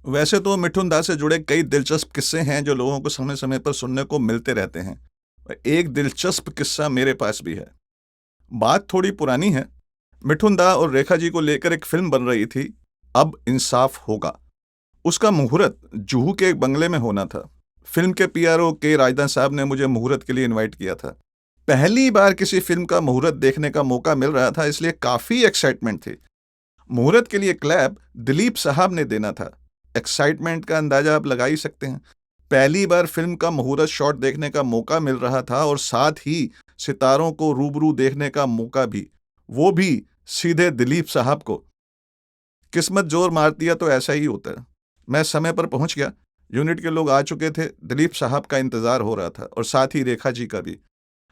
वैसे तो मिठुन दास से जुड़े कई दिलचस्प किस्से हैं जो लोगों को समय समय पर सुनने को मिलते रहते हैं। एक दिलचस्प किस्सा मेरे पास भी है। बात थोड़ी पुरानी है। मिठुन दा और रेखा जी को लेकर एक फिल्म बन रही थी, अब इंसाफ होगा। उसका मुहूर्त जुहू के एक बंगले में होना था। फिल्म के पीआरओ के राजदान साहब ने मुझे मुहूर्त के लिए इनवाइट किया था। पहली बार किसी फिल्म का मुहूर्त देखने का मौका मिल रहा था, इसलिए काफी एक्साइटमेंट थी। मुहूर्त के लिए क्लैप दिलीप साहब ने देना था। एक्साइटमेंट का अंदाजा आप लगा ही सकते हैं। पहली बार फिल्म का मुहूर्त शॉट देखने का मौका मिल रहा था और साथ ही सितारों को रूबरू देखने का मौका भी, वो भी सीधे दिलीप साहब को। किस्मत जोर मारती है तो ऐसा ही होता है। मैं समय पर पहुंच गया। यूनिट के लोग आ चुके थे। दिलीप साहब का इंतजार हो रहा था और साथ ही रेखा जी का भी।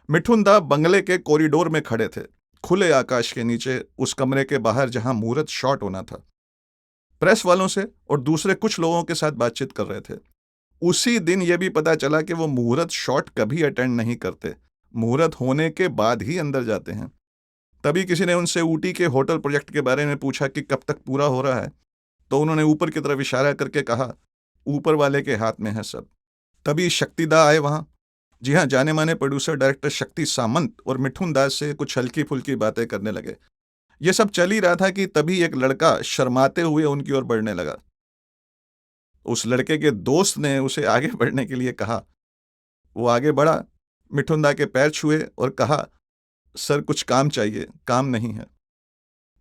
मिठुन दा बंगले के कॉरिडोर में खड़े थे, खुले आकाश के नीचे, उस कमरे के बाहर जहां मुहूर्त शॉट होना था। प्रेस वालों से और दूसरे कुछ लोगों के साथ बातचीत कर रहे थे। उसी दिन यह भी पता चला कि वो मुहूर्त शॉट कभी अटेंड नहीं करते, मुहूर्त होने के बाद ही अंदर जाते हैं। तभी किसी ने उनसे ऊटी के होटल प्रोजेक्ट के बारे में पूछा कि कब तक पूरा हो रहा है, तो उन्होंने ऊपर की तरफ इशारा करके कहा, ऊपर वाले के हाथ में है सब। तभी शक्तिदा आए वहां। जी हाँ, जाने माने प्रोड्यूसर डायरेक्टर शक्ति सामंत और मिठुन दास से कुछ हल्की फुल्की बातें करने लगे। ये सब चल ही रहा था कि तभी एक लड़का शर्माते हुए उनकी ओर बढ़ने लगा। उस लड़के के दोस्त ने उसे आगे बढ़ने के लिए कहा। वो आगे बढ़ा, मिठुन दा के पैर छुए और कहा, सर कुछ काम चाहिए, काम नहीं है।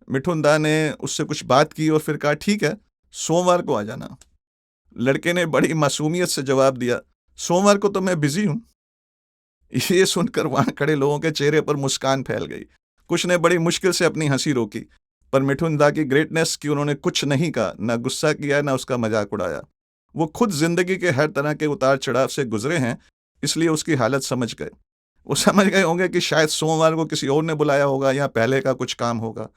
मिठुन दा ने उससे कुछ बात की और फिर कहा, ठीक है, सोमवार को आ जाना। लड़के ने बड़ी मासूमियत से जवाब दिया, सोमवार को तो मैं बिजी हूं। ये सुनकर वहां खड़े लोगों के चेहरे पर मुस्कान फैल गई। कुछ ने बड़ी मुश्किल से अपनी हंसी रोकी, पर मिठुन दा की ग्रेटनेस की उन्होंने कुछ नहीं कहा, ना गुस्सा किया, ना उसका मजाक उड़ाया। वो खुद जिंदगी के हर तरह के उतार चढ़ाव से गुजरे हैं, इसलिए उसकी हालत समझ गए। वो समझ गए होंगे कि शायद सोमवार को किसी और ने बुलाया होगा या पहले का कुछ काम होगा।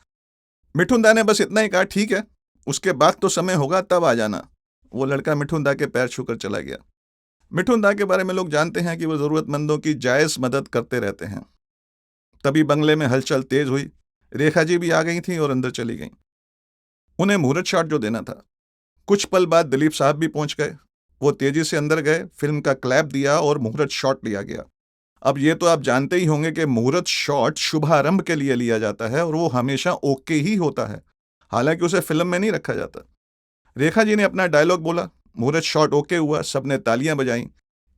मिठुन दा ने बस इतना ही कहा, ठीक है, उसके बाद तो समय होगा, तब आ जाना। वो लड़का मिठुन दा के पैर छूकर चला गया। मिठुन दा के बारे में लोग जानते हैं कि वो जरूरतमंदों की जायज मदद करते रहते हैं। तभी बंगले में हलचल तेज हुई। रेखा जी भी आ गई थी और अंदर चली गईं। उन्हें मुहूर्त शॉट जो देना था। कुछ पल बाद दिलीप साहब भी पहुंच गए। वो तेजी से अंदर गए, फिल्म का क्लैप दिया और मुहूर्त शॉट लिया गया। अब ये तो आप जानते ही होंगे कि मुहूर्त शॉट शुभारंभ के लिए लिया जाता है और वो हमेशा ओके ही होता है, हालांकि उसे फिल्म में नहीं रखा जाता। रेखा जी ने अपना डायलॉग बोला, मुहूर्त शॉट ओके हुआ, सबने तालियां बजाईं।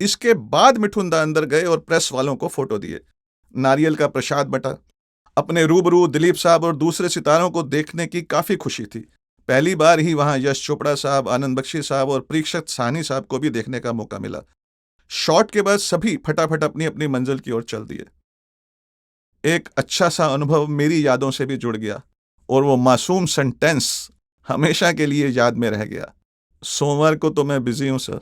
इसके बाद मिठुन दा अंदर गए और प्रेस वालों को फोटो दिए। नारियल का प्रसाद बटा। अपने रूबरू दिलीप साहब और दूसरे सितारों को देखने की काफी खुशी थी। पहली बार ही वहां यश चोपड़ा साहब, आनंद बख्शी साहब और परीक्षित साहनी साहब को भी देखने का मौका मिला। शॉट के बाद सभी फटाफट अपनी अपनी मंजिल की ओर चल दिए। एक अच्छा सा अनुभव मेरी यादों से भी जुड़ गया और वो मासूम सेंटेंस हमेशा के लिए याद में रह गया, सोमवार को तो मैं बिजी हूं सर।